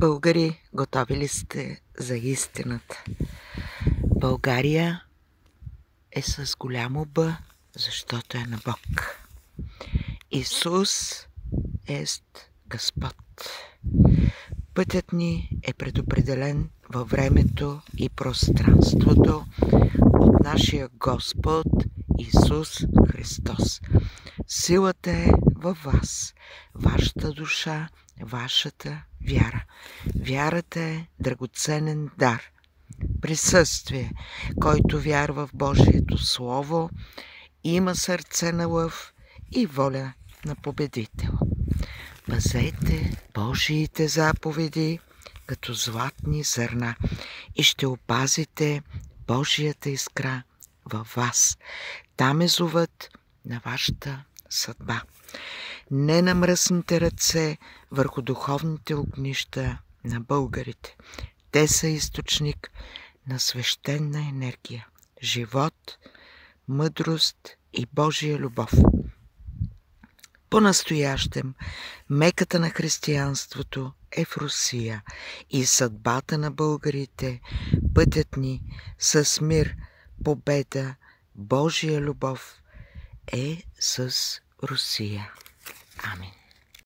Българи, готови ли сте за истината? България е с голямо Б, защото е на Бог. Исус ест Господ. Пътят ни е предопределен във времето и пространството от нашия Господ Исус Христос. Силата е във вас, вашата душа, вашата вяра. Вярата е драгоценен дар, присъствие, който вярва в Божието Слово, има сърце на лъв и воля на победител. Пазете Божиите заповеди като златни зърна и ще опазите Божията искра във вас. Там е зовът на вашата съдба. Не на мръсните ръце върху духовните огнища на българите. Те са източник на свещена енергия, живот, мъдрост и Божия любов. По-настоящем меката на християнството е в Русия и съдбата на българите, пътят ни с мир, победа, Божия любов е с Русия. Амин.